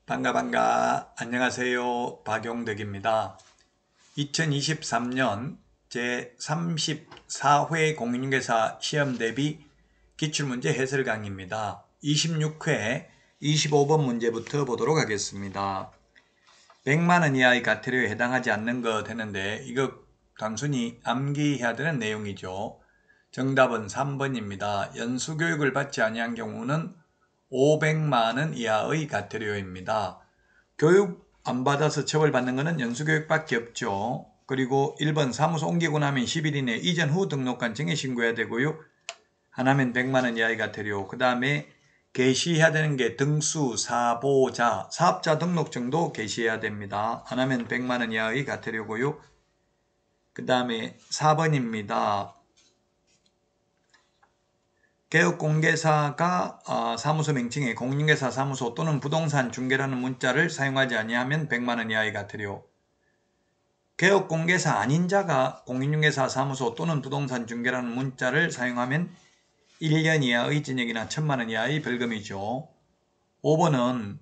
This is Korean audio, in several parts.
반가. 안녕하세요. 박용덕입니다. 2023년 제34회 공인중개사 시험 대비 기출문제 해설 강의입니다. 26회 25번 문제부터 보도록 하겠습니다. 100만원 이하의 과태료에 해당하지 않는 것 했는데 이거 단순히 암기해야 되는 내용이죠. 정답은 3번입니다. 연수교육을 받지 아니한 경우는 500만원 이하의 과태료입니다. 교육 안 받아서 처벌받는 것은 연수교육밖에 없죠. 그리고 1번 사무소 옮기고 나면 10일 이내 이전 후 등록관 정에 신고해야 되고요. 하나면 100만원 이하의 과태료. 그 다음에 게시해야 되는 게 등수, 사보자, 사업자 등록증도 게시해야 됩니다. 하나면 100만원 이하의 과태료고요. 그 다음에 4번입니다. 개업공개사가 사무소 명칭에 공인중개사 사무소 또는 부동산 중개라는 문자를 사용하지 아니하면 100만원 이하의 과태료. 개업공개사 아닌 자가 공인중개사 사무소 또는 부동산 중개라는 문자를 사용하면 1년 이하의 징역이나 1000만원 이하의 벌금이죠. 5번은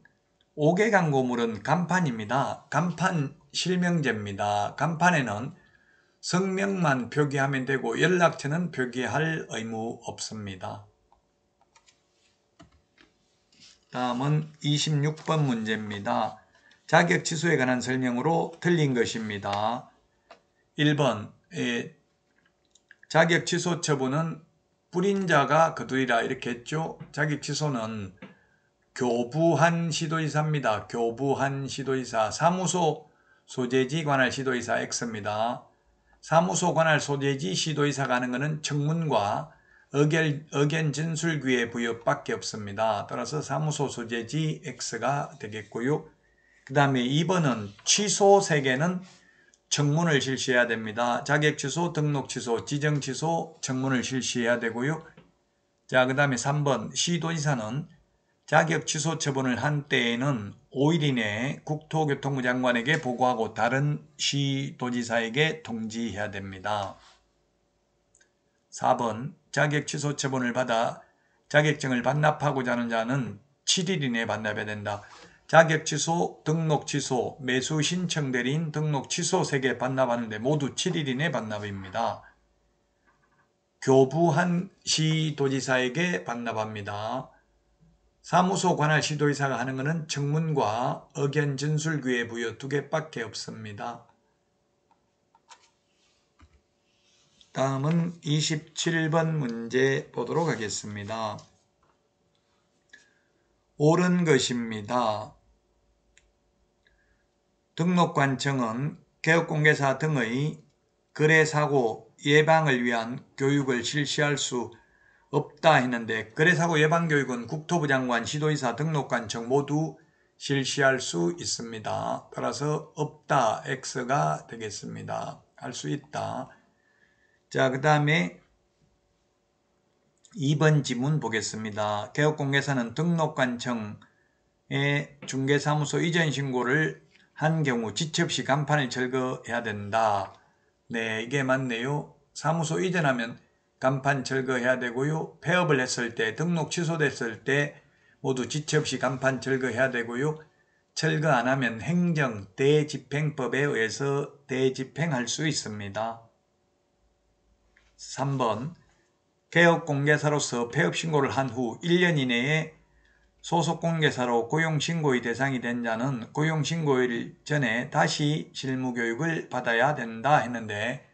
5개 광고물은 간판입니다. 간판 실명제입니다. 간판에는 성명만 표기하면 되고 연락처는 표기할 의무 없습니다. 다음은 26번 문제입니다. 자격 취소에 관한 설명으로 틀린 것입니다. 1번 자격 취소 처분은 뿌린 자가 거두리라 이렇게 했죠. 자격 취소는 교부한 시도이사입니다. 교부한 시도이사. 사무소 소재지 관할 시도이사 X입니다. 사무소 관할 소재지 시도이사가 하는 것은 청문과 의견 진술기회 부여밖에 없습니다. 따라서 사무소 소재지 X가 되겠고요. 그 다음에 2번은 취소 3개는 청문을 실시해야 됩니다. 자격 취소, 등록 취소, 지정 취소, 청문을 실시해야 되고요. 자, 그 다음에 3번 시도지사는 자격 취소 처분을 한 때에는 5일 이내에 국토교통부 장관에게 보고하고 다른 시도지사에게 통지해야 됩니다. 4번 자격 취소 처분을 받아 자격증을 반납하고자 하는 자는 7일 이내에 반납해야 된다. 자격 취소, 등록 취소, 매수 신청 대리인 등록 취소 3개 반납하는데 모두 7일 이내 반납입니다. 교부한 시도지사에게 반납합니다. 사무소 관할 시도지사가 하는 것은 청문과 의견 진술기회 부여 2개밖에 없습니다. 다음은 27번 문제 보도록 하겠습니다. 옳은 것입니다. 등록관청은 개업공개사 등의 거래사고 예방을 위한 교육을 실시할 수 없다 했는데 거래사고 예방교육은 국토부 장관, 시도지사, 등록관청 모두 실시할 수 있습니다. 따라서 없다, X가 되겠습니다. 할 수 있다. 자, 그 다음에 2번 지문 보겠습니다. 개업공개사는 등록관청에 중개사무소 이전 신고를 한 경우 지체 없이 간판을 철거해야 된다. 네, 이게 맞네요. 사무소 이전하면 간판 철거해야 되고요. 폐업을 했을 때, 등록 취소됐을 때 모두 지체 없이 간판 철거해야 되고요. 철거 안 하면 행정 대집행법에 의해서 대집행할 수 있습니다. 3번 개업공개사로서 폐업신고를 한 후 1년 이내에 소속공개사로 고용신고의 대상이 된 자는 고용신고일 전에 다시 실무교육을 받아야 된다 했는데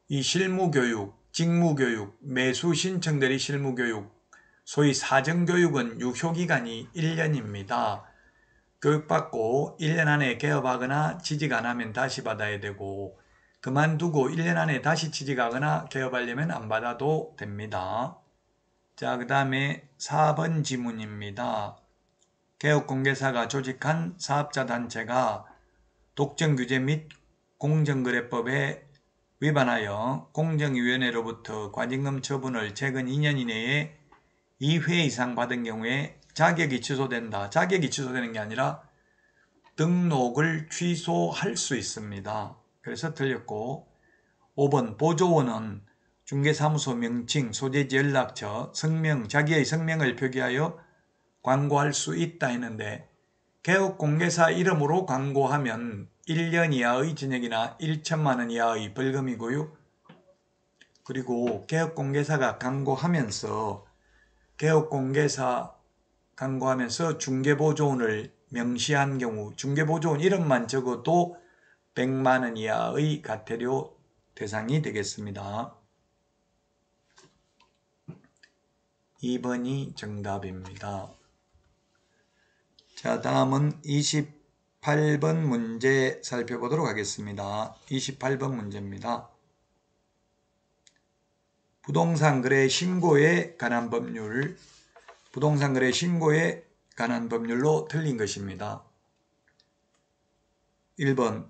이 실무교육, 직무교육, 매수신청대리 실무교육, 소위 사정교육은 유효기간이 1년입니다. 교육받고 1년 안에 개업하거나 취직 안 하면 다시 받아야 되고 그만두고 1년 안에 다시 취직하거나 개업하려면 안 받아도 됩니다. 자, 그 다음에 4번 지문입니다. 개업공개사가 조직한 사업자 단체가 독점규제 및 공정거래법에 위반하여 공정위원회로부터 과징금 처분을 최근 2년 이내에 2회 이상 받은 경우에 자격이 취소된다. 자격이 취소되는 게 아니라 등록을 취소할 수 있습니다. 그래서 틀렸고 5번 보조원은 중개사무소 명칭, 소재지 연락처, 성명, 자기의 성명을 표기하여 광고할 수 있다 했는데 개업공개사 이름으로 광고하면 1년 이하의 징역이나 1천만 원 이하의 벌금이고요. 그리고 개업공개사가 광고하면서 중개보조원을 명시한 경우 중개보조원 이름만 적어도 100만 원 이하의 과태료 대상이 되겠습니다. 2번이 정답입니다. 자, 다음은 28번 문제 살펴보도록 하겠습니다. 28번 문제입니다. 부동산 거래 신고에 관한 법률, 부동산 거래 신고에 관한 법률로 틀린 것입니다. 1번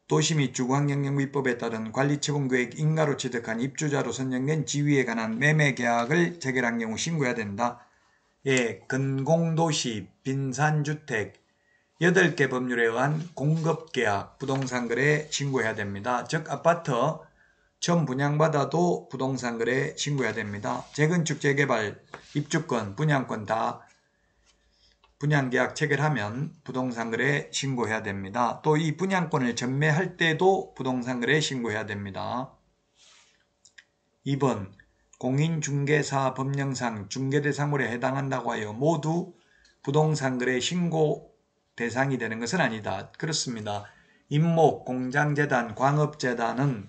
도시 및 주거환경영위법에 따른 관리처분계획 인가로 취득한 입주자로 선정된 지위에 관한 매매계약을 체결한 경우 신고해야 된다. 예, 근공도시, 빈산주택 8개 법률에 의한 공급계약, 부동산거래 신고해야 됩니다. 즉 아파트 처음 분양받아도 부동산거래 신고해야 됩니다. 재건축, 재개발, 입주권, 분양권 다 분양계약 체결하면 부동산거래 신고해야 됩니다. 또 이 분양권을 전매할 때도 부동산거래 신고해야 됩니다. 2번 공인중개사 법령상 중개대상물에 해당한다고 하여 모두 부동산거래 신고 대상이 되는 것은 아니다. 그렇습니다. 임목, 공장재단, 광업재단은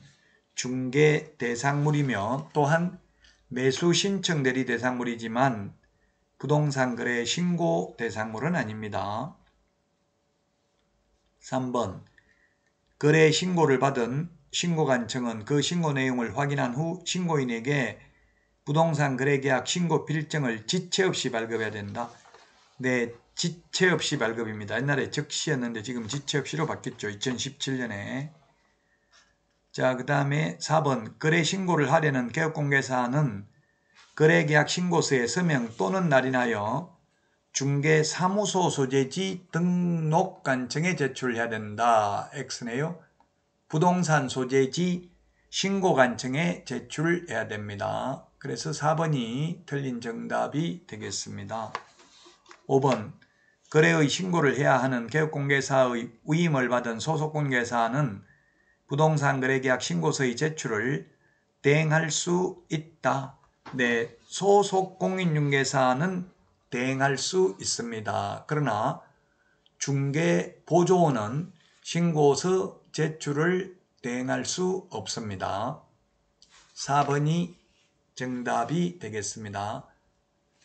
중개대상물이며 또한 매수신청 대리 대상물이지만 부동산거래 신고 대상물은 아닙니다. 3번 거래 신고를 받은 신고관청은 그 신고 내용을 확인한 후 신고인에게 부동산 거래계약 신고 필증을 지체 없이 발급해야 된다. 네, 지체 없이 발급입니다. 옛날에 적시였는데 지금 지체 없이로 바뀌었죠. 2017년에. 자, 그 다음에 4번 거래 신고를 하려는 개업공개사는 거래계약 신고서에 서명 또는 날인하여 중개사무소 소재지 등록관청에 제출해야 된다. X네요. 부동산 소재지 신고관청에 제출해야 됩니다. 그래서 4번이 틀린 정답이 되겠습니다. 5번 거래의 신고를 해야 하는 개업공개사의 위임을 받은 소속공개사는 부동산 거래계약 신고서의 제출을 대행할 수 있다. 네, 소속공인중개사는 대행할 수 있습니다. 그러나 중개보조원은 신고서 제출을 대행할 수 없습니다. 4번이 정답이 되겠습니다.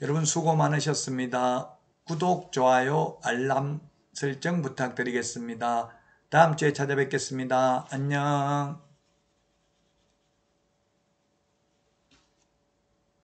여러분 수고 많으셨습니다. 구독, 좋아요, 알람 설정 부탁드리겠습니다. 다음 주에 찾아뵙겠습니다. 안녕.